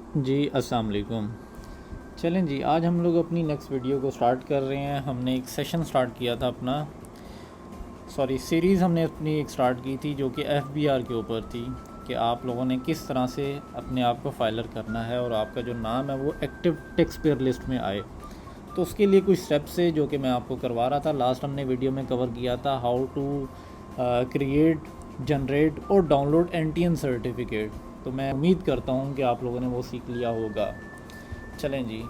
जी अस्सलाम वालेकुम। चलें जी, आज हम लोग अपनी नेक्स्ट वीडियो को स्टार्ट कर रहे हैं। हमने एक सेशन स्टार्ट किया था अपना, सीरीज़ हमने अपनी एक स्टार्ट की थी जो कि एफबीआर के ऊपर थी कि आप लोगों ने किस तरह से अपने आप को फाइलर करना है और आपका जो नाम है वो एक्टिव टैक्स पेयर लिस्ट में आए। तो उसके लिए कुछ स्टेप्स है जो कि मैं आपको करवा रहा था। लास्ट हमने वीडियो में कवर किया था हाउ टू क्रिएट, जनरेट और डाउनलोड एनटीएन सर्टिफिकेट। तो मैं उम्मीद करता हूँ कि आप लोगों ने वो सीख लिया होगा। चलें जी,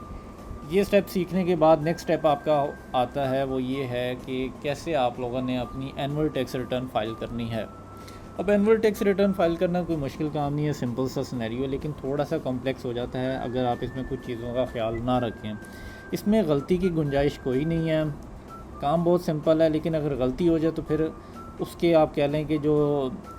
ये स्टेप सीखने के बाद नेक्स्ट स्टेप आपका आता है, वो ये है कि कैसे आप लोगों ने अपनी एनुअल टैक्स रिटर्न फाइल करनी है। अब एनुअल टैक्स रिटर्न फाइल करना कोई मुश्किल काम नहीं है, सिंपल सा सिनेरियो, लेकिन थोड़ा सा कॉम्प्लेक्स हो जाता है अगर आप इसमें कुछ चीज़ों का ख्याल ना रखें। इसमें गलती की गुंजाइश कोई नहीं है, काम बहुत सिंपल है, लेकिन अगर गलती हो जाए तो फिर उसके आप कह लें कि जो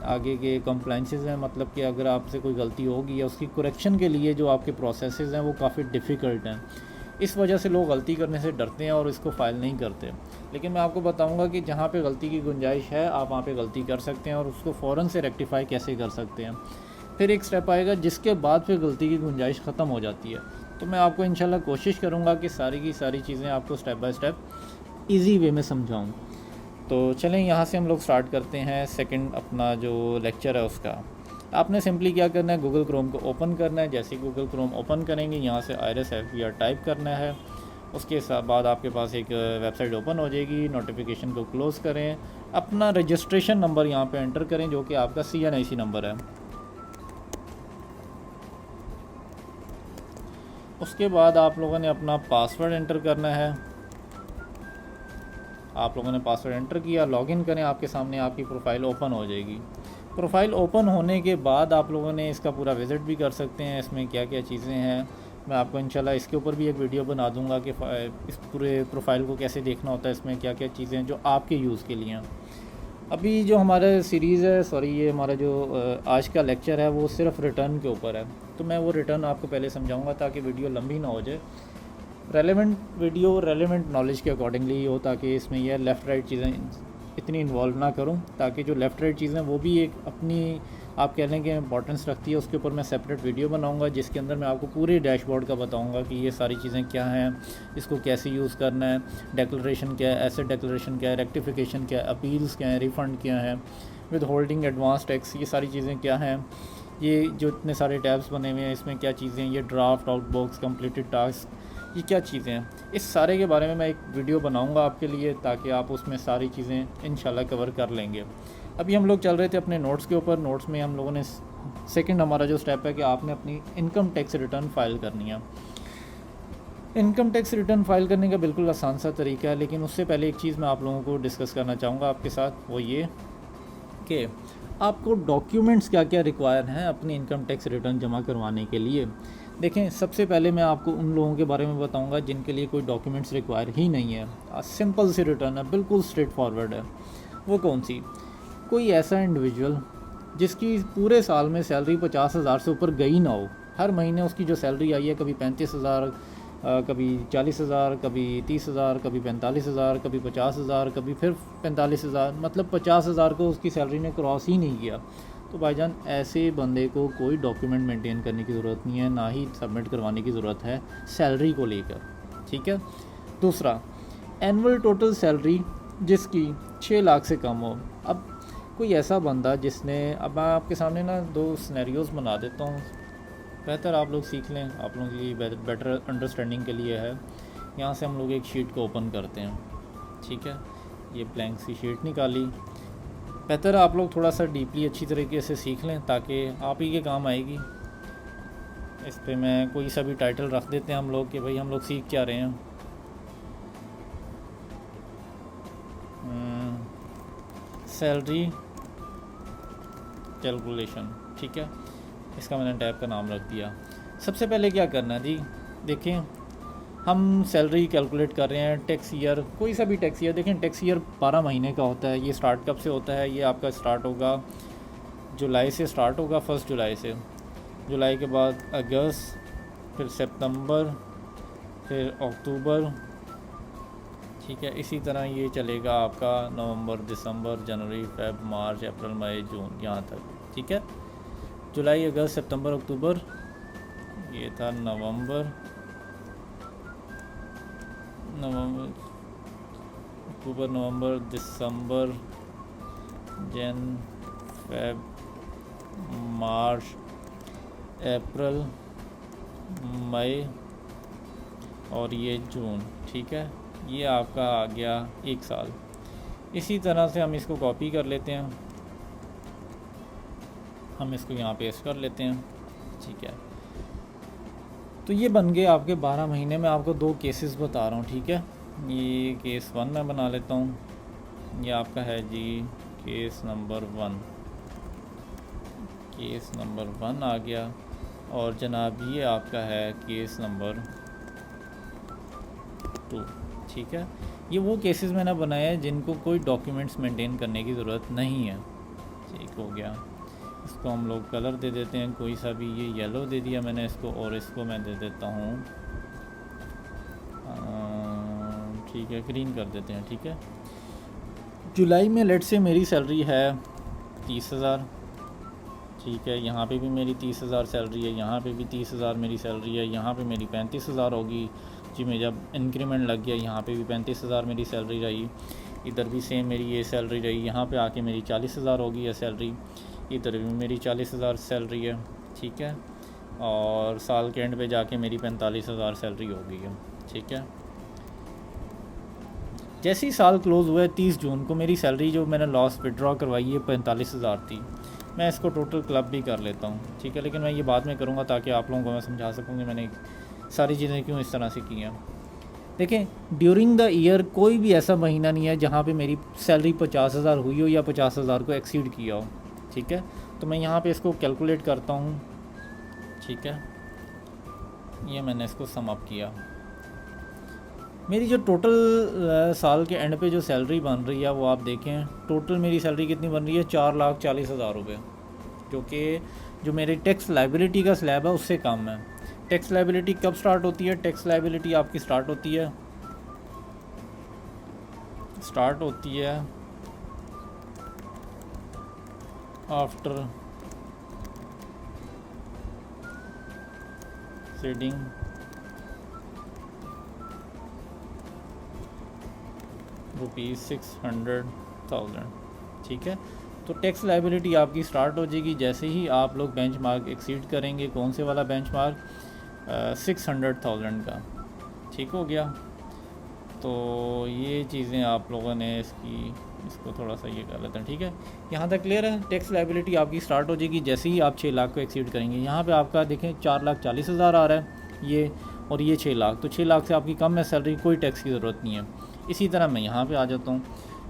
आगे के कंप्लाइंसेस हैं, मतलब कि अगर आपसे कोई गलती होगी या उसकी करेक्शन के लिए जो आपके प्रोसेसेस हैं वो काफ़ी डिफ़िकल्ट हैं। इस वजह से लोग गलती करने से डरते हैं और इसको फ़ाइल नहीं करते। लेकिन मैं आपको बताऊंगा कि जहाँ पे गलती की गुंजाइश है आप वहाँ पे गलती कर सकते हैं और उसको फ़ौरन से रेक्टिफाई कैसे कर सकते हैं। फिर एक स्टेप आएगा जिसके बाद फिर गलती की गुंजाइश ख़त्म हो जाती है। तो मैं आपको इंशाल्लाह कोशिश करूँगा कि सारी की सारी चीज़ें आपको step by step easy way में समझाऊँ। तो चलें यहाँ से हम लोग स्टार्ट करते हैं सेकंड अपना जो लेक्चर है उसका। आपने सिंपली क्या करना है, गूगल क्रोम को ओपन करना है। जैसे ही गूगल क्रोम ओपन करेंगे यहाँ से IRIS FBR टाइप करना है। उसके बाद आपके पास एक वेबसाइट ओपन हो जाएगी। नोटिफिकेशन को क्लोज़ करें, अपना रजिस्ट्रेशन नंबर यहाँ पे एंटर करें जो कि आपका CNIC नंबर है। उसके बाद आप लोगों ने अपना पासवर्ड एंटर करना है। आप लोगों ने पासवर्ड एंटर किया, लॉगिन करें, आपके सामने आपकी प्रोफाइल ओपन हो जाएगी। प्रोफाइल ओपन होने के बाद आप लोगों ने इसका पूरा विज़िट भी कर सकते हैं, इसमें क्या क्या चीज़ें हैं। मैं आपको इंशाल्लाह इसके ऊपर भी एक वीडियो बना दूंगा कि इस पूरे प्रोफाइल को कैसे देखना होता है, इसमें क्या क्या चीज़ें हैं जो आपके यूज़ के लिए हैं। अभी जो हमारा सीरीज़ है, ये हमारा जो आज का लेक्चर है वो सिर्फ रिटर्न के ऊपर है। तो मैं वो रिटर्न आपको पहले समझाऊँगा ताकि वीडियो लंबी ना हो जाए। रेलेवेंट वीडियो रेलेवेंट नॉलेज के अकॉर्डिंगली हो, ताकि इसमें यह लेफ़्ट राइट चीज़ें इतनी इन्वॉल्व ना करूं, ताकि जो लेफ़्ट राइट चीज़ें वो भी एक अपनी आप कह लें कि इंपॉर्टेंस रखती है। उसके ऊपर मैं सेपरेट वीडियो बनाऊंगा जिसके अंदर मैं आपको पूरे डैशबोर्ड का बताऊंगा कि ये सारी चीज़ें क्या हैं, इसको कैसे यूज़ करना है, डिक्लेरेशन क्या है, एसेट डिक्लेरेशन क्या है, रेक्टिफिकेशन क्या है, अपील्स क्या है, रिफ़ंड क्या है, विद होल्डिंग, एडवांस टैक्स, ये सारी चीज़ें क्या हैं। ये जो इतने सारे टैब्स बने हुए हैं इसमें क्या चीज़ें हैं, ये ड्राफ्ट, आउटबॉक्स, कंप्लीटेड टास्क, ये क्या चीज़ें हैं, इस सारे के बारे में मैं एक वीडियो बनाऊंगा आपके लिए ताकि आप उसमें सारी चीज़ें इंशाल्लाह कवर कर लेंगे। अभी हम लोग चल रहे थे अपने नोट्स के ऊपर। नोट्स में हम लोगों ने सेकंड हमारा जो स्टेप है कि आपने अपनी इनकम टैक्स रिटर्न फाइल करनी है। इनकम टैक्स रिटर्न फाइल करने का बिल्कुल आसान सा तरीका है, लेकिन उससे पहले एक चीज़ मैं आप लोगों को डिस्कस करना चाहूँगा आपके साथ, वो ये कि आपको डॉक्यूमेंट्स क्या क्या रिक्वायर हैं अपनी इनकम टैक्स रिटर्न जमा करवाने के लिए। देखें, सबसे पहले मैं आपको उन लोगों के बारे में बताऊंगा जिनके लिए कोई डॉक्यूमेंट्स रिक्वायर ही नहीं है, सिंपल सी रिटर्न है, बिल्कुल स्ट्रेट फॉरवर्ड है। वो कौन सी? कोई ऐसा इंडिविजुअल जिसकी पूरे साल में सैलरी 50,000 से ऊपर गई ना हो। हर महीने उसकी जो सैलरी आई है कभी 35,000, कभी 40,000, कभी 30,000, कभी 45,000, कभी 50,000, कभी फिर 45,000, मतलब 50,000 को उसकी सैलरी ने क्रॉस ही नहीं किया। तो भाईजान ऐसे बंदे को कोई डॉक्यूमेंट मेंटेन करने की ज़रूरत नहीं है, ना ही सबमिट करवाने की ज़रूरत है सैलरी को लेकर, ठीक है। दूसरा, एनुअल टोटल सैलरी जिसकी 6 लाख से कम हो। अब कोई ऐसा बंदा जिसने, अब मैं आपके सामने ना 2 सिनेरियोज़ बना देता हूँ, बेहतर आप लोग सीख लें, आप लोगों की बेटर अंडरस्टैंडिंग के लिए है। यहाँ से हम लोग एक शीट को ओपन करते हैं, ठीक है। ये ब्लैंक सी शीट निकाली। बेहतर आप लोग थोड़ा सा डीपली अच्छी तरीके से सीख लें ताकि आप ही के काम आएगी। इस पे मैं कोई सा भी टाइटल रख देते हैं हम लोग कि भाई हम लोग सीख क्या रहे हैं। सैलरी कैलकुलेशन, ठीक है, इसका मैंने टैब का नाम रख दिया। सबसे पहले क्या करना है जी, देखें हम सैलरी कैलकुलेट कर रहे हैं, टैक्स ईयर, कोई सा भी टैक्स ईयर। देखें टैक्स ईयर 12 महीने का होता है। ये स्टार्ट कब से होता है? ये आपका स्टार्ट होगा जुलाई से, स्टार्ट होगा 1 जुलाई से। जुलाई के बाद अगस्त, फिर सितंबर, फिर अक्टूबर, ठीक है। इसी तरह ये चलेगा आपका नवंबर, दिसंबर, जनवरी, फेब, मार्च, अप्रैल, मई, जून, यहाँ तक, ठीक है। जुलाई, अगस्त, सितंबर, अक्टूबर, ये था नवंबर, अक्टूबर, नवंबर, दिसंबर, जन, फेब, मार्च, अप्रैल, मई और ये जून। ठीक है, ये आपका आ गया 1 साल। इसी तरह से हम इसको कॉपी कर लेते हैं, हम इसको यहाँ पेस्ट कर लेते हैं। ठीक है, तो ये बन गए आपके 12 महीने। मैं आपको 2 केसेस बता रहा हूँ। ठीक है, ये केस 1 मैं बना लेता हूँ। ये आपका है जी केस नंबर 1, केस नंबर 1 आ गया। और जनाब ये आपका है केस नंबर 2। ठीक है, ये वो केसेस मैंने बनाए हैं जिनको कोई डॉक्यूमेंट्स मेंटेन करने की ज़रूरत नहीं है। ठीक हो गया, इसको हम लोग कलर दे देते हैं कोई सा भी। ये येलो दे दिया मैंने इसको, और इसको मैं दे देता हूँ ठीक है, ग्रीन कर देते हैं। ठीक है, जुलाई में लेट से मेरी सैलरी है 30,000। ठीक है, यहाँ पे भी मेरी 30,000 सैलरी है, यहाँ पे भी 30,000 मेरी सैलरी है, यहाँ पे मेरी 35,000 होगी जी। मैं जब इंक्रीमेंट लग गया यहाँ पे भी 35,000 मेरी सैलरी रही, इधर भी सेम मेरी ये सैलरी रही। यहाँ पे आके मेरी 40,000 होगी ये सैलरी, इधर भी मेरी 40,000 सैलरी है। ठीक है, और साल के एंड पे जाके मेरी 45,000 सैलरी हो गई है। ठीक है, जैसे ही साल क्लोज़ हुआ है 30 जून को, मेरी सैलरी जो मैंने लॉस विड्रॉ करवाई है 45,000 थी। मैं इसको टोटल क्लब भी कर लेता हूँ। ठीक है, लेकिन मैं ये बाद में करूँगा ताकि आप लोगों को मैं समझा सकूँ कि मैंने सारी चीज़ें क्यों इस तरह से की हैं। देखें, ड्यूरिंग द ईयर कोई भी ऐसा महीना नहीं है जहाँ पे मेरी सैलरी 50,000 हुई हो या 50,000 को एक्सीड किया हो। ठीक है, तो मैं यहाँ पे इसको कैलकुलेट करता हूँ। ठीक है, ये मैंने इसको सम अप किया। मेरी जो टोटल साल के एंड पे जो सैलरी बन रही है वो आप देखें, टोटल मेरी सैलरी कितनी बन रही है 4,40,000 रुपये, जो कि जो मेरे टैक्स लाइबिलिटी का स्लैब है उससे कम है। टैक्स लाइबिलिटी कब स्टार्ट होती है? टैक्स लाइबिलिटी आपकी स्टार्ट होती है आफ्टर सेडिंग ₹600,000। ठीक है, तो टैक्स लाइबिलिटी आपकी स्टार्ट हो जाएगी जैसे ही आप लोग बेंचमार्क एक्सीड करेंगे। कौन से वाला बेंचमार्क? 600,000 का। ठीक हो गया, तो ये चीज़ें आप लोगों ने इसको थोड़ा सा ये कर लेते हैं। ठीक है, यहाँ तक क्लियर है? टैक्स लाइबिलिटी आपकी स्टार्ट हो जाएगी जैसे ही आप 6 लाख को एक्सीड करेंगे। यहाँ पे आपका देखें 4,40,000 आ रहा है ये, और ये 6 लाख, तो 6 लाख से आपकी कम है सैलरी, कोई टैक्स की ज़रूरत नहीं है। इसी तरह मैं यहाँ पे आ जाता हूँ।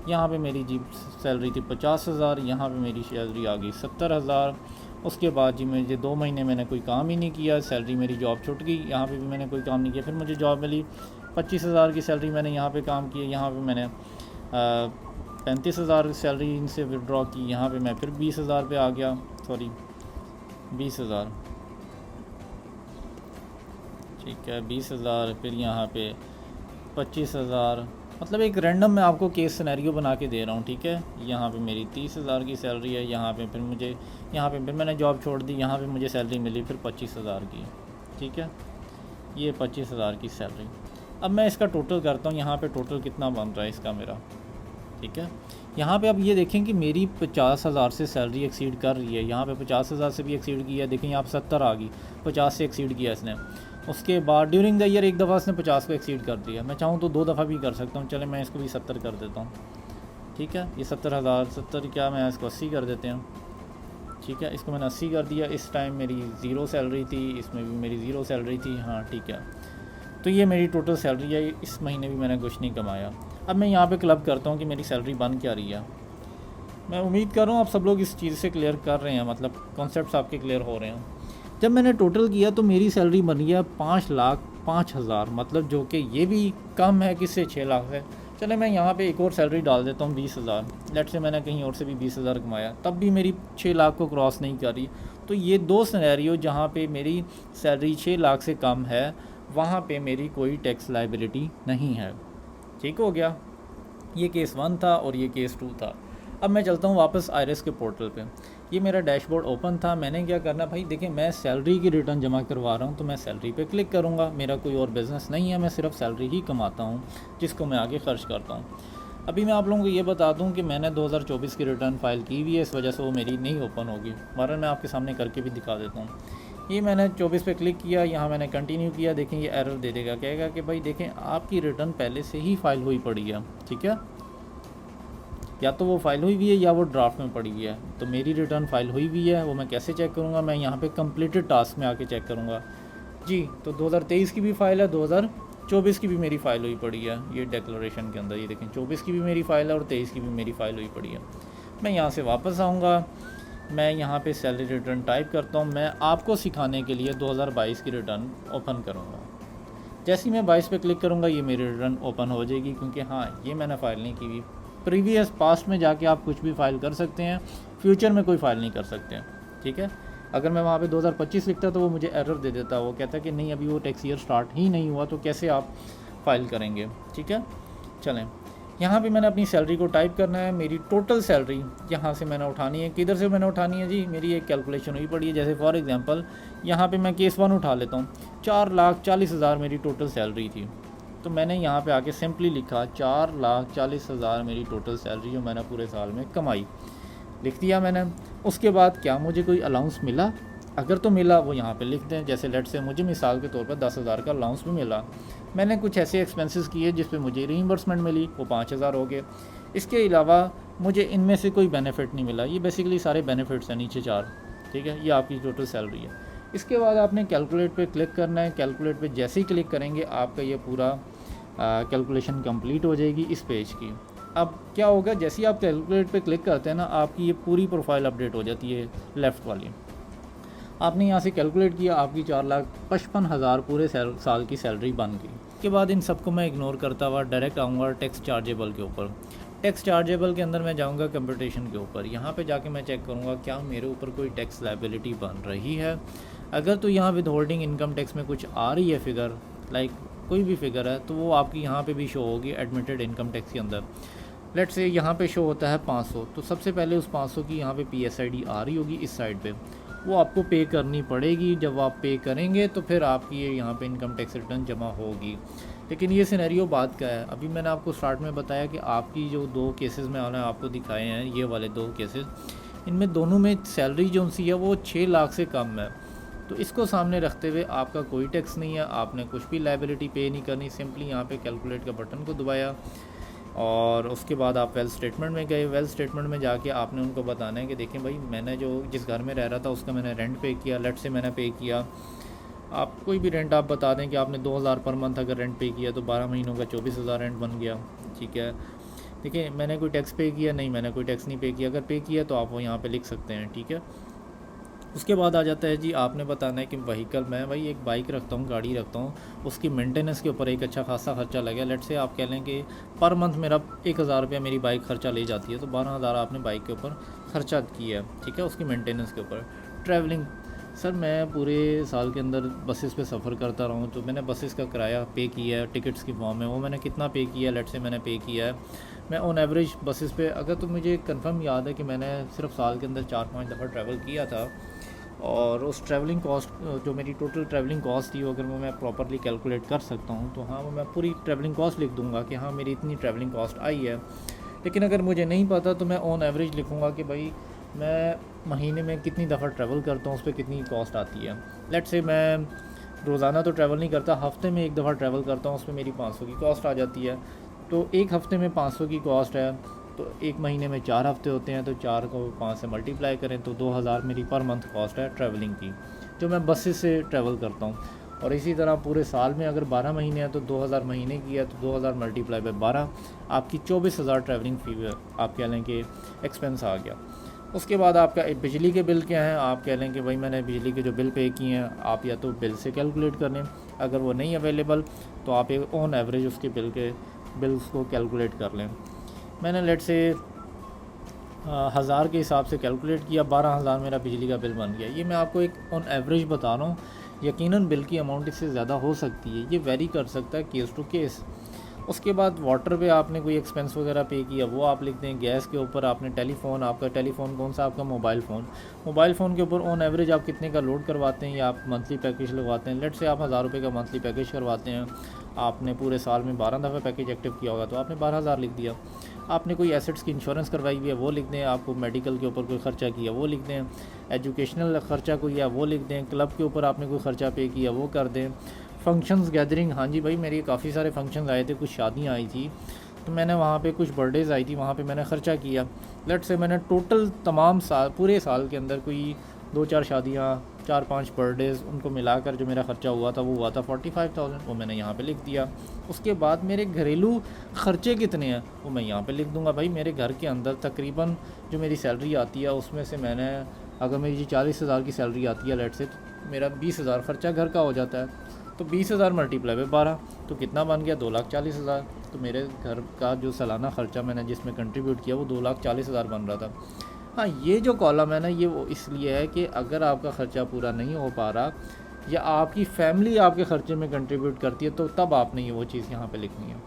यहाँ पे मेरी जी सैलरी थी 50,000, यहाँ पे मेरी सैलरी आ गई 70,000। उसके बाद जी मुझे 2 महीने मैंने कोई काम ही नहीं किया, सैलरी मेरी जॉब छूट गई, यहाँ पे भी मैंने कोई काम नहीं किया। फिर मुझे जॉब मिली, 25,000 की सैलरी मैंने यहाँ पे काम किया, यहाँ पे मैंने 35,000 सैलरी इनसे विड्रॉ की। यहाँ पे मैं फिर 20,000 पे आ गया, सॉरी 20,000। ठीक है, 20,000, फिर यहाँ पे 25,000। मतलब एक रैंडम मैं आपको केस सिनेरियो बना के दे रहा हूँ। ठीक है, यहाँ पे मेरी 30,000 की सैलरी है, यहाँ पे फिर मैंने जॉब छोड़ दी, यहाँ पे मुझे सैलरी मिली फिर 25,000 की। ठीक है, ये 25,000 की सैलरी। अब मैं इसका टोटल करता हूँ, यहाँ पे टोटल कितना बन रहा है इसका मेरा। ठीक है, यहाँ पे अब ये देखें कि मेरी 50,000 से सैलरी एक्सीड कर रही है, यहाँ पे 50,000 से भी एक्सीड किया, देखें यहाँ पे 70 आ गई, 50 से एक्सीड किया इसने। उसके बाद ड्यूरिंग द ईयर एक दफ़ा इसने 50 को एक्सीड कर दिया। मैं चाहूँ तो 2 दफ़ा भी कर सकता हूँ, चले मैं इसको भी 70 कर देता हूँ। ठीक है, ये 70,000 क्या मैं इसको 80 कर देते हैं। ठीक है, इसको मैंने 80 कर दिया। इस टाइम मेरी 0 सैलरी थी, इसमें भी मेरी 0 सैलरी थी। हाँ ठीक है, तो ये मेरी टोटल सैलरी है। इस महीने भी मैंने कुछ नहीं कमाया। अब मैं यहाँ पे क्लब करता हूँ कि मेरी सैलरी बन क्या रही है। मैं उम्मीद कर रहा हूँ आप सब लोग इस चीज़ से क्लियर कर रहे हैं, मतलब कॉन्सेप्ट्स आपके क्लियर हो रहे हैं। जब मैंने टोटल किया तो मेरी सैलरी बन गया 5,05,000, मतलब जो कि ये भी कम है किससे, 6 लाख से। चले मैं यहाँ पे एक और सैलरी डाल देता हूँ 20,000। लेट से मैंने कहीं और से भी 20,000 कमाया, तब भी मेरी 6 लाख को क्रॉस नहीं कर रही। तो ये 2 सिनेरियो जहाँ पे मेरी सैलरी 6 लाख से कम है, वहाँ पे मेरी कोई टैक्स लाइबिलिटी नहीं है। ठीक हो गया, ये केस 1 था और ये केस 2 था। अब मैं चलता हूँ वापस आईआरएस के पोर्टल पे। ये मेरा डैशबोर्ड ओपन था। मैंने क्या करना भाई, देखिए मैं सैलरी की रिटर्न जमा करवा रहा हूँ तो मैं सैलरी पे क्लिक करूँगा। मेरा कोई और बिज़नेस नहीं है, मैं सिर्फ सैलरी ही कमाता हूँ जिसको मैं आगे खर्च करता हूँ। अभी मैं आप लोगों को ये बता दूं कि मैंने 2024 की रिटर्न फाइल की हुई है, इस वजह से वो मेरी नहीं ओपन होगी, वरना मैं आपके सामने करके भी दिखा देता हूँ। ये मैंने 24 पे क्लिक किया, यहाँ मैंने कंटिन्यू किया। देखें ये एरर दे देगा, कहेगा कि भाई देखें आपकी रिटर्न पहले से ही फाइल हुई पड़ी है, ठीक है, या तो वो फाइल हुई हुई है या वो ड्राफ्ट में पड़ी हुई है। तो मेरी रिटर्न फाइल हुई हुई है, वो मैं कैसे चेक करूँगा, मैं यहाँ पे कंप्लीटेड टास्क में आके चेक करूँगा जी। तो 2023 की भी फ़ाइल है, 2024 की भी मेरी फ़ाइल हुई पड़ी है। ये डिक्लेरेशन के अंदर ये देखें 24 की भी मेरी फ़ाइल है और 23 की भी मेरी फ़ाइल हुई पड़ी है। मैं यहाँ से वापस आऊँगा, मैं यहाँ पे सैलरी रिटर्न टाइप करता हूँ। मैं आपको सिखाने के लिए 2022 की रिटर्न ओपन करूँगा। जैसे ही मैं 22 पे क्लिक करूँगा ये मेरी रिटर्न ओपन हो जाएगी, क्योंकि हाँ ये मैंने फ़ाइल नहीं की हुई। प्रीवियस पास्ट में जाके आप कुछ भी फ़ाइल कर सकते हैं, फ्यूचर में कोई फ़ाइल नहीं कर सकते हैं, ठीक है। अगर मैं वहाँ पे 2025 लिखता तो वो मुझे एरर दे देता, वो कहता कि नहीं अभी वो टैक्स ईयर स्टार्ट ही नहीं हुआ, तो कैसे आप फाइल करेंगे, ठीक है। चलें, यहाँ पे मैंने अपनी सैलरी को टाइप करना है। मेरी टोटल सैलरी यहाँ से मैंने उठानी है। किधर से मैंने उठानी है जी, मेरी एक कैलकुलेशन हुई पड़ी है। जैसे फॉर एग्जांपल यहाँ पे मैं केस 1 उठा लेता हूँ, 4,40,000 मेरी टोटल सैलरी थी। तो मैंने यहाँ पे आके सिंपली लिखा 4,40,000 मेरी टोटल सैलरी जो मैंने पूरे साल में कमाई, लिख दिया मैंने। उसके बाद क्या मुझे कोई अलाउंस मिला, अगर तो मिला वो यहाँ पे लिख दें। जैसे लेट से मुझे मिसाल के तौर पर 10,000 का अलाउंस भी मिला, मैंने कुछ ऐसे एक्सपेंसेस किए जिस पे मुझे रीइंबर्समेंट मिली, वो 5,000 हो गए। इसके अलावा मुझे इनमें से कोई बेनिफिट नहीं मिला। ये बेसिकली सारे बेनिफिट्स हैं नीचे 4, ठीक है। ये आपकी टोटल सैलरी है। इसके बाद आपने कैलकुलेट पे क्लिक करना है। कैलकुलेट पे जैसे ही क्लिक करेंगे आपका ये पूरा कैलकुलेशन कंप्लीट हो जाएगी इस पेज की। अब क्या होगा, जैसे ही आप कैलकुलेट पे क्लिक करते हैं ना, आपकी ये पूरी प्रोफाइल अपडेट हो जाती है लेफ़्ट वाली। आपने यहाँ से कैलकुलेट किया, आपकी 4,55,000 पूरे साल की सैलरी बन गई। उसके बाद इन सबको मैं इग्नोर करता हुआ डायरेक्ट आऊँगा टैक्स चार्जेबल के ऊपर। टैक्स चार्जेबल के अंदर मैं जाऊँगा कंप्यूटेशन के ऊपर। यहाँ पे जाके मैं चेक करूँगा क्या मेरे ऊपर कोई टैक्स लायबिलिटी बन रही है। अगर तो यहाँ विद होल्डिंग इनकम टैक्स में कुछ आ रही है फिगर, लाइक कोई भी फिगर है, तो वो आपकी यहाँ पे भी शो होगी एडमिटेड इनकम टैक्स के अंदर। लेट्स से यहाँ पे शो होता है 500, तो सबसे पहले उस 500 की यहाँ पे PSID आ रही होगी इस साइड पे, वो आपको पे करनी पड़ेगी। जब आप पे करेंगे तो फिर आपकी ये यहाँ पे इनकम टैक्स रिटर्न जमा होगी। लेकिन ये सिनेरियो बात का है। अभी मैंने आपको स्टार्ट में बताया कि आपकी जो 2 केसेस में मैंने आपको दिखाए हैं, ये वाले 2 केसेस, इनमें दोनों में सैलरी जो सी है वो 6 लाख से कम है। तो इसको सामने रखते हुए आपका कोई टैक्स नहीं है, आपने कुछ भी लायबिलिटी पे नहीं करनी। सिंपली यहाँ पे कैलकुलेट का बटन को दबाया और उसके बाद आप वेल्थ स्टेटमेंट में गए। वेल्थ स्टेटमेंट में जाके आपने उनको बताना है कि देखें भाई मैंने जो जिस घर में रह रहा था उसका मैंने रेंट पे किया, लेट से मैंने पे किया। आप कोई भी रेंट आप बता दें कि आपने 2,000 पर मंथ अगर रेंट पे किया तो 12 महीनों का 24,000 रेंट बन गया, ठीक है। देखिए मैंने कोई टैक्स पे किया नहीं, मैंने कोई टैक्स नहीं पे किया। अगर पे किया तो आप वो यहाँ पे लिख सकते हैं, ठीक है। उसके बाद आ जाता है जी, आपने बताना है कि व्हीकल, मैं भाई एक बाइक रखता हूँ, गाड़ी रखता हूँ, उसकी मेंटेनेंस के ऊपर एक अच्छा खासा खर्चा लगे। लेट से आप कह लें कि पर मंथ मेरा 1,000 रुपया मेरी बाइक खर्चा ले जाती है, तो 12,000 आपने बाइक के ऊपर खर्चा किया, ठीक है, उसकी मेंटेनेंस के ऊपर। ट्रैवलिंग, सर मैं पूरे साल के अंदर बसेस पे सफ़र करता रहा हूँ, तो मैंने बसेस का किराया पे किया है टिकट्स की फॉर्म में, वो मैंने कितना पे किया है, लेट से मैंने पे किया है। मैं ऑन एवरेज बसेस पे, अगर तो मुझे कंफर्म याद है कि मैंने सिर्फ साल के अंदर 4-5 दफ़ा ट्रैवल किया था, और उस ट्रैवलिंग कॉस्ट जो मेरी टोटल ट्रैवलिंग कॉस्ट थी, अगर वो मैं प्रॉपरली कैलकुलेट कर सकता हूँ तो हाँ वो मैं पूरी ट्रैवलिंग कॉस्ट लिख दूँगा कि हाँ मेरी इतनी ट्रैवलिंग कॉस्ट आई है। लेकिन अगर मुझे नहीं पता तो मैं ऑन एवरेज लिखूँगा कि भाई मैं महीने में कितनी दफ़ा ट्रैवल करता हूँ, उस पर कितनी कॉस्ट आती है। लेट से मैं रोज़ाना तो ट्रैवल नहीं करता, हफ़्ते में 1 दफ़ा ट्रैवल करता हूँ, उस पर मेरी 500 की कॉस्ट आ जाती है। तो एक हफ़्ते में 500 की कॉस्ट है, तो एक महीने में 4 हफ़्ते होते हैं, तो 4 को 5 से मल्टीप्लाई करें तो 2,000 मेरी पर मंथ कॉस्ट है ट्रैवलिंग की, जो मैं बसेस से ट्रैवल करता हूँ। और इसी तरह पूरे साल में अगर 12 महीने हैं तो 2,000 महीने की है, तो 2,000 मल्टीप्लाई बाय 12 आपकी 24,000 ट्रैवलिंग फ़ी आप कह लें कि एक्सपेंस आ गया। उसके बाद आपका बिजली के बिल क्या हैं, आप कह लें कि भाई मैंने बिजली के जो बिल पे किए हैं, आप या तो बिल से कैलकुलेट कर लें, अगर वो नहीं अवेलेबल तो आप एक ऑन एवरेज उसके बिल्स को कैलकुलेट कर लें। मैंने लेट से 1,000 के हिसाब से कैलकुलेट किया, 12,000 मेरा बिजली का बिल बन गया। ये मैं आपको एक ऑन एवरेज बता रहा हूँ, यकीनन बिल की अमाउंट इससे ज़्यादा हो सकती है, ये वेरी कर सकता है केस टू केस। उसके बाद वाटर पे आपने कोई एक्सपेंस वगैरह पे किया वो आप लिख दें। गैस के ऊपर आपने टेलीफोन, आपका टेलीफोन कौन सा, आपका मोबाइल फ़ोन के ऊपर ऑन एवरेज आप कितने का लोड करवाते हैं या आप मंथली पैकेज लगवाते हैं। लेट से आप 1000 रुपये का मंथली पैकेज करवाते हैं, आपने पूरे साल में 12 दफ़ा पैकेज एक्टिव किया होगा तो आपने 12,000 लिख दिया। आपने कोई एसेट्स की इंश्योरेंस करवाई हुई है वो लिख दें। आपको मेडिकल के ऊपर कोई ख़र्चा किया वो लिख दें। एजुकेशनल ख़र्चा कोई है वो लिख दें। क्लब के ऊपर आपने कोई ख़र्चा पे किया वो कर दें। फंक्शंस गैदरिंग, हाँ जी भाई मेरी काफ़ी सारे फंक्शंस आए थे, कुछ शादियाँ आई थी तो मैंने वहाँ पे, कुछ बर्थडेज़ आई थी वहाँ पे मैंने ख़र्चा किया। लेट से मैंने टोटल तमाम साल, पूरे साल के अंदर कोई 2-4 शादियाँ, 4-5 बर्थडेज़, उनको मिलाकर जो मेरा ख़र्चा हुआ था वो हुआ था 45,000, वो मैंने यहाँ पे लिख दिया। उसके बाद मेरे घरेलू ख़र्चे कितने हैं वो मैं यहाँ पे लिख दूँगा। भाई मेरे घर के अंदर तकरीबन जो मेरी सैलरी आती है उसमें से मैंने, अगर मेरी 40,000 की सैलरी आती है लेट से, तो मेरा 20,000 ख़र्चा घर का हो जाता है। तो 20,000 मल्टीप्लाई बाय 12 तो कितना बन गया, 2,40,000। तो मेरे घर का जो सालाना ख़र्चा मैंने जिसमें कंट्रीब्यूट किया वो 2,40,000 बन रहा था। हाँ, ये जो कॉलम है ना ये वो इसलिए है कि अगर आपका ख़र्चा पूरा नहीं हो पा रहा या आपकी फैमिली आपके ख़र्चे में कंट्रीब्यूट करती है तो तब आपने ये वो चीज़ यहाँ पे लिखनी है।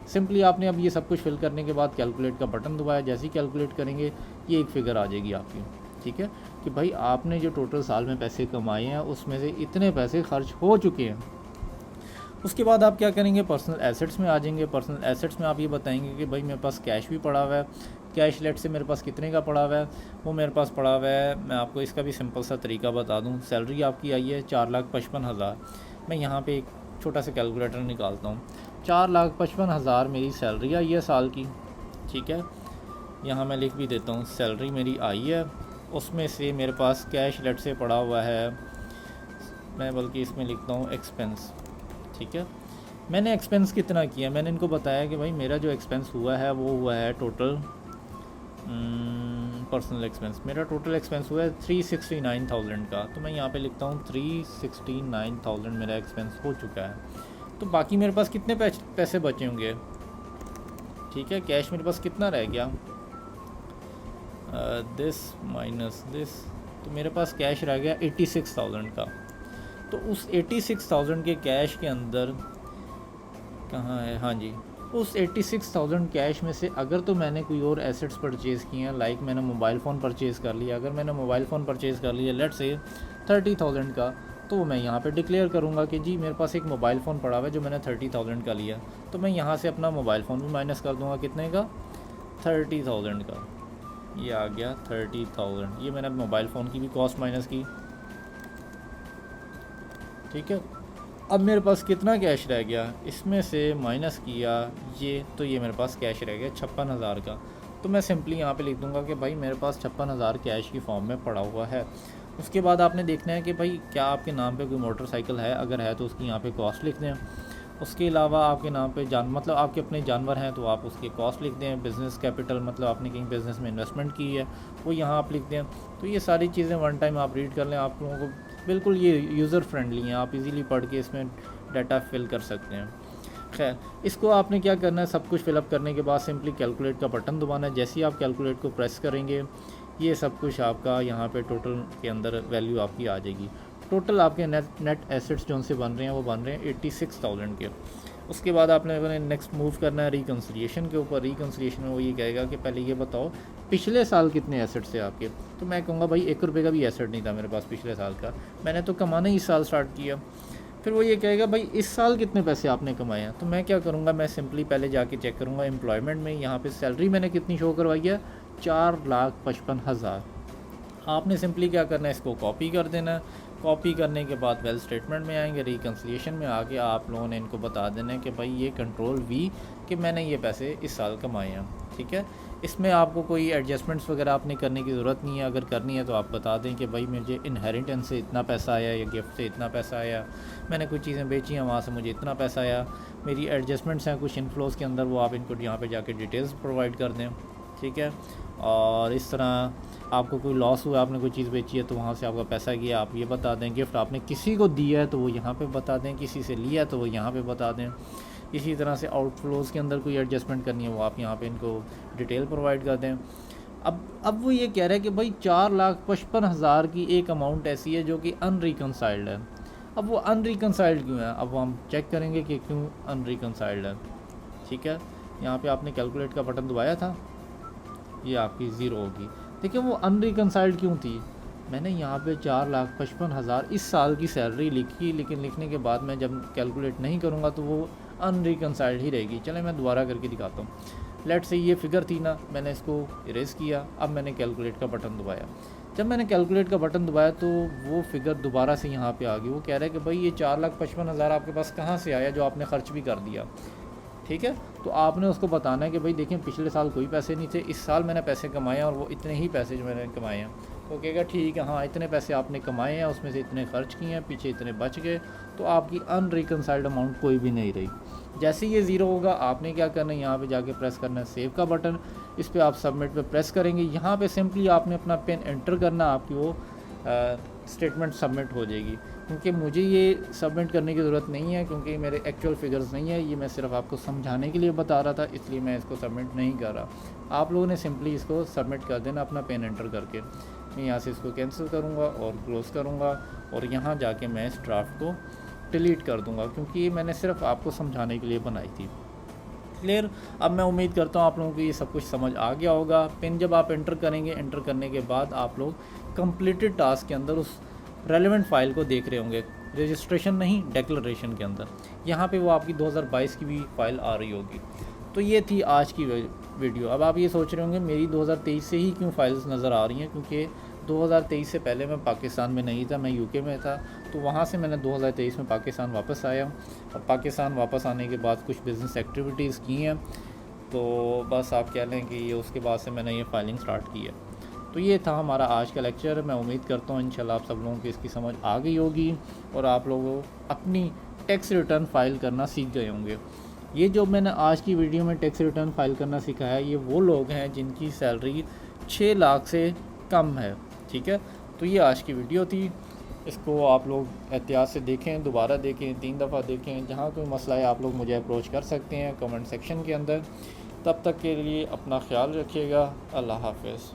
सिंपली आपने अब ये सब कुछ फिल करने के बाद कैलकुलेट का बटन दबाया, जैसे ही कैलकुलेट करेंगे ये एक फ़िगर आ जाएगी आपकी, ठीक है, कि भाई आपने जो टोटल साल में पैसे कमाए हैं उसमें से इतने पैसे खर्च हो चुके हैं। उसके बाद आप क्या करेंगे, पर्सनल एसेट्स में आ जाएंगे। पर्सनल एसेट्स में आप ये बताएंगे कि भाई मेरे पास कैश भी पड़ा हुआ है। कैश लेट से मेरे पास कितने का पड़ा हुआ है, वो मेरे पास पड़ा हुआ है, मैं आपको इसका भी सिंपल सा तरीका बता दूं। सैलरी आपकी आई है 4,55,000। मैं यहाँ पे एक छोटा सा कैलकुलेटर निकालता हूँ। 4,55,000 मेरी सैलरी आई है साल की, ठीक है। यहाँ मैं लिख भी देता हूँ सैलरी मेरी आई है, उसमें से मेरे पास कैश लेट से पड़ा हुआ है, मैं बल्कि इसमें लिखता हूँ एक्सपेंस, ठीक है। मैंने एक्सपेंस कितना किया, मैंने इनको बताया कि भाई मेरा जो एक्सपेंस हुआ है वो हुआ है टोटल पर्सनल एक्सपेंस, मेरा टोटल एक्सपेंस हुआ है 369,000 का। तो मैं यहाँ पे लिखता हूँ 369,000 मेरा एक्सपेंस हो चुका है। तो बाकी मेरे पास कितने पैसे बचे होंगे, ठीक है। कैश मेरे पास कितना रह गया, दिस माइनस दिस, तो मेरे पास कैश रह गया 86,000 का। तो उस 86,000 के कैश के अंदर कहाँ है, हाँ जी, उस 86,000 कैश में से अगर तो मैंने कोई और एसेट्स परचेज़ किए हैं, लाइक मैंने मोबाइल फ़ोन परचेज़ कर लिया, अगर मैंने मोबाइल फ़ोन परचेज़ कर लिया लेट से 30,000 का, तो मैं यहाँ पे डिक्लेयर करूँगा कि जी मेरे पास एक मोबाइल फ़ोन पड़ा हुआ है जो मैंने 30,000 का लिया। तो मैं यहाँ से अपना मोबाइल फ़ोन भी माइनस कर दूँगा, कितने का, 30,000 का। ये आ गया 30,000, ये मैंने मोबाइल फ़ोन की भी कॉस्ट माइनस की, ठीक है। अब मेरे पास कितना कैश रह गया, इसमें से माइनस किया ये, तो ये मेरे पास कैश रह गया 56,000 का। तो मैं सिंपली यहाँ पे लिख दूँगा कि भाई मेरे पास 56,000 कैश की फॉर्म में पड़ा हुआ है। उसके बाद आपने देखना है कि भाई क्या आपके नाम पे कोई मोटरसाइकिल है, अगर है तो उसकी यहाँ पे कॉस्ट लिख दें। उसके अलावा आपके नाम पे मतलब आपके अपने जानवर हैं तो आप उसके कॉस्ट लिख दें। बिज़नेस कैपिटल मतलब आपने कहीं बिज़नेस में इन्वेस्टमेंट की है वो यहाँ आप लिख दें। तो ये सारी चीज़ें वन टाइम आप रीड कर लें, आप लोगों को बिल्कुल ये यूज़र फ्रेंडली हैं, आप इजीली पढ़ के इसमें डाटा फिल कर सकते हैं। खैर, इसको आपने क्या करना है, सब कुछ फिलअप करने के बाद सिंपली कैलकुलेट का बटन दबाना है। जैसे ही आप कैलकुलेट को प्रेस करेंगे ये सब कुछ आपका यहाँ पे टोटल के अंदर वैल्यू आपकी आ जाएगी। टोटल आपके नेट एसेट्स जो उनसे बन रहे हैं वो बन रहे हैं 86,000 के। उसके बाद आपने नेक्स्ट मूव करना है रिकन्सिलिएशन के ऊपर। रिकन्सिलिएशन में वो ये कहेगा कि पहले ये बताओ पिछले साल कितने एसेट्स थे आपके। तो मैं कहूँगा भाई 1 रुपये का भी एसेट नहीं था मेरे पास पिछले साल का, मैंने तो कमाना ही इस साल स्टार्ट किया। फिर वो ये कहेगा भाई इस साल कितने पैसे आपने कमाए हैं। तो मैं क्या करूँगा, मैं सिंपली पहले जाके चेक करूँगा एम्प्लॉयमेंट में, यहाँ पे सैलरी मैंने कितनी शो करवाई है, 4,55,000। आपने सिंपली क्या करना है, इसको कॉपी कर देना है। कॉपी करने के बाद वेल स्टेटमेंट में आएंगे, रिकन्सिलिएशन में आके आप लोगों ने इनको बता देना है कि भाई ये कंट्रोल वी कि मैंने ये पैसे इस साल कमाए हैं, ठीक है। इसमें आपको कोई एडजस्टमेंट्स वगैरह आपने करने की ज़रूरत नहीं है। अगर करनी है तो आप बता दें कि भाई मुझे इनहेरिटेंस से इतना पैसा आया या गिफ्ट से इतना पैसा आया, मैंने कुछ चीज़ें बेची हैं वहाँ से मुझे इतना पैसा आया, मेरी एडजस्टमेंट्स हैं कुछ इनफ्लोज़ के अंदर, वो आप इनको यहाँ पर जाके डिटेल्स प्रोवाइड कर दें, ठीक है। और इस तरह आपको कोई लॉस हुआ, आपने कोई चीज़ बेची है तो वहाँ से आपका पैसा गया, आप ये बता दें। गिफ्ट आपने किसी को दिया है तो वो यहाँ पे बता दें, किसी से लिया है तो वो यहाँ पे बता दें। इसी तरह से आउटफ्लोज़ के अंदर कोई एडजस्टमेंट करनी है वो आप यहाँ पे इनको डिटेल प्रोवाइड कर दें। अब वो ये कह रहा है कि भाई 4,55,000 की एक अमाउंट ऐसी है जो कि अनरिकनसाइल्ड है। अब वो अनरिकनसाइल्ड क्यों है, अब हम चेक करेंगे कि क्यों अनरिकनसाइल्ड है, ठीक है, यहाँ पे आपने कैलकुलेट का बटन दबाया था, ये आपकी ज़ीरो होगी। देखिए वो अनरिकनसाइल्ड क्यों थी, मैंने यहाँ पे 4,55,000 इस साल की सैलरी लिखी, लेकिन लिखने के बाद मैं जब कैलकुलेट नहीं करूँगा तो वो अनरिकनसाइल्ड ही रहेगी। चले मैं दोबारा करके दिखाता हूँ। लेट से ये फिगर थी ना, मैंने इसको इरेज किया, अब मैंने कैलकुलेट का बटन दबाया। जब मैंने कैलकुलेट का बटन दबाया तो वो फिगर दोबारा से यहाँ पे आ गई। वो कह रहा है कि भाई ये 4,55,000 आपके पास कहाँ से आया जो आपने ख़र्च भी कर दिया। ठीक है, तो आपने उसको बताना है कि भाई देखें पिछले साल कोई पैसे नहीं थे, इस साल मैंने पैसे कमाए हैं और वो इतने ही पैसे जो मैंने कमाए हैं। तो कहेगा ठीक है, हाँ इतने पैसे आपने कमाए हैं, उसमें से इतने खर्च किए हैं, पीछे इतने बच गए, तो आपकी अनरिकनसाइल्ड अमाउंट कोई भी नहीं रही। जैसे ये ज़ीरो होगा आपने क्या करना है, यहाँ पे जाके प्रेस करना है सेव का बटन, इस पर आप सबमिट पे प्रेस करेंगे। यहाँ पे सिंपली आपने अपना पिन एंटर करना, आपकी वो स्टेटमेंट सबमिट हो जाएगी। क्योंकि मुझे ये सबमिट करने की ज़रूरत नहीं है, क्योंकि मेरे एक्चुअल फिगर्स नहीं है, ये मैं सिर्फ आपको समझाने के लिए बता रहा था, इसलिए मैं इसको सबमिट नहीं कर रहा। आप लोगों ने सिंपली इसको सबमिट कर देना अपना पिन एंटर करके। मैं यहाँ से इसको कैंसिल करूँगा और क्लोज़ करूँगा, और यहाँ जाके मैं इस ड्राफ्ट को डिलीट कर दूँगा, क्योंकि ये मैंने सिर्फ आपको समझाने के लिए बनाई थी। क्लियर। अब मैं उम्मीद करता हूँ आप लोगों को ये सब कुछ समझ आ गया होगा। पिन जब आप एंटर करेंगे, एंटर करने के बाद आप लोग कंप्लीटेड टास्क के अंदर उस रेलेवेंट फ़ाइल को देख रहे होंगे, रजिस्ट्रेशन नहीं डिक्लेरेशन के अंदर। यहाँ पे वो आपकी 2022 की भी फ़ाइल आ रही होगी। तो ये थी आज की वीडियो। अब आप ये सोच रहे होंगे मेरी 2023 से ही क्यों फाइल्स नज़र आ रही हैं, क्योंकि 2023 से पहले मैं पाकिस्तान में नहीं था, मैं यूके में था। तो वहाँ से मैंने 2023 में पाकिस्तान वापस आया, और पाकिस्तान वापस आने के बाद कुछ बिज़नेस एक्टिविटीज़ की हैं, तो बस आप कह लें कि ये उसके बाद से मैंने ये फाइलिंग स्टार्ट की है। तो ये था हमारा आज का लेक्चर। मैं उम्मीद करता हूँ इंशाल्लाह आप सब लोगों को इसकी समझ आ गई होगी, और आप लोगों अपनी टैक्स रिटर्न फाइल करना सीख गए होंगे। ये जो मैंने आज की वीडियो में टैक्स रिटर्न फाइल करना सिखाया है, ये वो लोग हैं जिनकी सैलरी 6 लाख से कम है। ठीक है, तो ये आज की वीडियो थी। इसको आप लोग एहतियात से देखें, दोबारा देखें, 3 दफ़ा देखें। जहाँ कोई मसला है आप लोग मुझे अप्रोच कर सकते हैं कमेंट सेक्शन के अंदर। तब तक के लिए अपना ख्याल रखिएगा। अल्लाह हाफ़िज़।